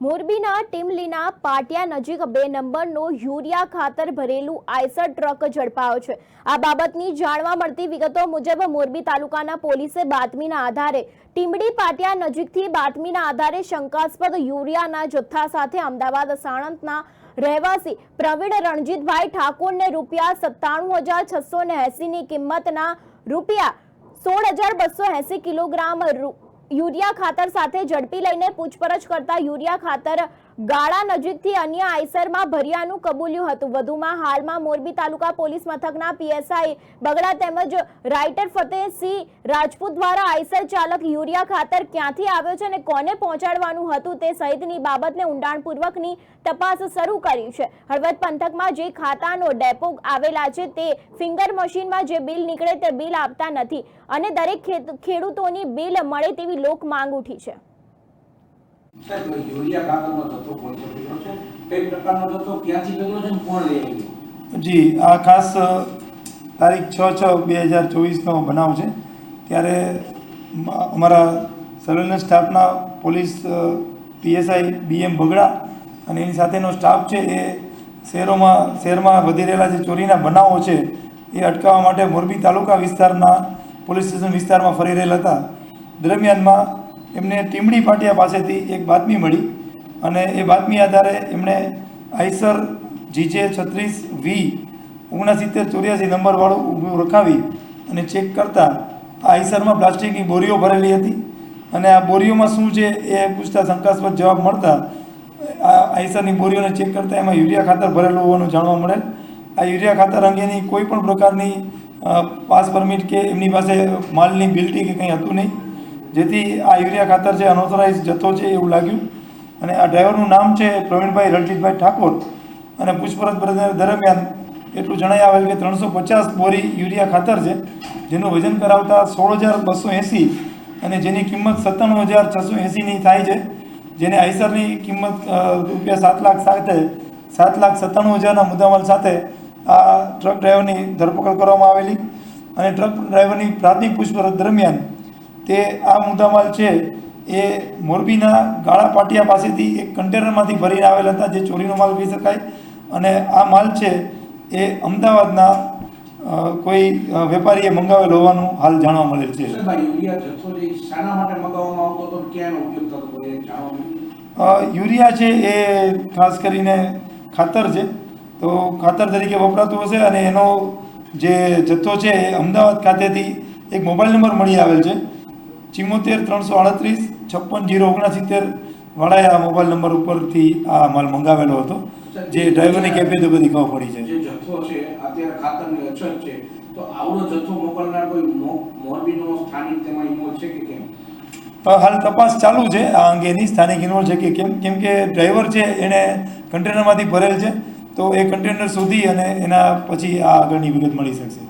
મોરબીના ટીમલીના પાટિયા નજીક 2 નંબરનો યુરિયા ખાતર ભરેલું આઈસર ટ્રક ઝડપાયો છે। આ બાબતની જાણવા મળતી વિગતો મુજબ મોરબી તાલુકાના પોલીસે બાતમીના આધારે ટીમડી પાટિયા નજીકથી બાતમીના આધારે શંકાસ્પદ યુરિયાના જથ્થા સાથે અમદાવાદ સાણંદના રહેવાસી પ્રવીણ રણજીતભાઈ ઠાકોરને ₹97,680 ની કિંમતના ₹16,280 કિલોગ્રામ યુરિયા ખાતર સાથે ઝડપી લઈને પૂછપરછ કરતા યુરિયા ખાતર ગાળા નજીકથી અન્ય આઈસરમાં ભર્યાનું કબૂલ્યું હતું। વધુમાં હાલમાં મોરબી તાલુકા પોલીસ મથકના પીએસઆઈ બગડા તેમજ રાઇટર ફતેહસિંહ રાજપૂત દ્વારા આઈસર ચાલક યુરિયા ખાતર ક્યાંથી આવ્યો છે અને કોને પહોંચાડવાનું હતું તે સહિતની બાબતને ઊંડાણપૂર્વકની તપાસ શરૂ કરી છે। હળવદ પંથકમાં જે ખાતાનો ડેપો આવેલા છે તે ફિંગર મશીનમાં જે બિલ નીકળે તે બિલ આપતા નથી અને દરેક ખેડૂતોની બિલ મળે તેવી લોક માંગ ઉઠી છે। જી આ ખાસ તારીખ 6/6/2024 બનાવ છે। ત્યારે અમારા સર્વેલન્સ સ્ટાફના પોલીસ પીએસઆઈ બીએમ બગડા અને એની સાથેનો સ્ટાફ છે એ શહેરમાં વધી રહેલા જે ચોરીના બનાવો છે એ અટકાવવા માટે મોરબી તાલુકા વિસ્તારના પોલીસ સ્ટેશન વિસ્તારમાં ફરી રહેલા હતા। દરમિયાનમાં એમને ટીમડી પાટિયા પાસેથી એક બાતમી મળી અને એ બાતમી આધારે એમણે આઈસર GJ36V 6984 નંબરવાળું ઊભું રખાવી અને ચેક કરતાં આ આઈસરમાં પ્લાસ્ટિકની બોરીઓ ભરેલી હતી અને આ બોરીઓમાં શું છે એ પૂછતા શંકાસ્પદ જવાબ મળતા આ આઈસરની બોરીઓને ચેક કરતાં એમાં યુરિયા ખાતર ભરેલું હોવાનું જાણવા મળેલ। આ યુરિયા ખાતર અંગેની કોઈ પણ પ્રકારની પાસ પરમિટ કે એમની પાસે માલની બિલ્ટી કે કંઈ હતું નહીં, જેથી આ યુરિયા ખાતર છે અનઓથોરાઇઝ જથ્થો છે એવું લાગ્યું અને આ ડ્રાઈવરનું નામ છે પ્રવીણભાઈ રણજીતભાઈ ઠાકોર અને પૂછપરછ દરમિયાન એટલું જણાઈ આવેલ કે 350 બોરી યુરિયા ખાતર છે જેનું વજન કરાવતા 16,280 અને જેની કિંમત 97,680ની થાય છે, જેને આઈસરની કિંમત ₹7,97,000ના મુદ્દામાલ સાથે આ ટ્રક ડ્રાઈવરની ધરપકડ કરવામાં આવેલી અને ટ્રક ડ્રાઈવરની પ્રાથમિક પૂછપરછ દરમિયાન તે આ મુદ્દામાલ છે એ મોરબીના ગાળા પાટિયા પાસેથી એક કન્ટેનરમાંથી ભરીને આવેલા હતા જે ચોરીનો માલ કહી શકાય અને આ માલ છે એ અમદાવાદના કોઈ વેપારીએ મંગાવેલ હોવાનું હાલ જાણવા મળેલ છે। યુરિયા છે એ ખાસ કરીને ખાતર છે, તો ખાતર તરીકે વપરાતું હશે અને એનો જે જથ્થો છે એ અમદાવાદ ખાતેથી એક મોબાઈલ નંબર મળી આવેલ છે 74 338 56 069 વાળાએ આ મોબાઈલ નંબર ઉપરથી આ માલ મંગાવેલો હતો, જે ડ્રાઈવરની કેફિયત બધી ખબર પડી છે। જે જથ્થો છે અત્યારે ખાતરની અછત છે તો આવડો જથ્થો મોકલનાર કોઈ મોરબીનો સ્થાનિક તેમાં ઇન્વોલ્વ છે કે કેમ? હાલ તપાસ ચાલુ છે આ અંગેની, સ્થાનિક ઇન્વોલ્વ છે કે કેમ કે ડ્રાઈવર છે એણે કન્ટેનરમાંથી ભરેલ છે, તો એ કન્ટેનર શોધી અને એના પછી આ આગળની વિગત મળી શકશે।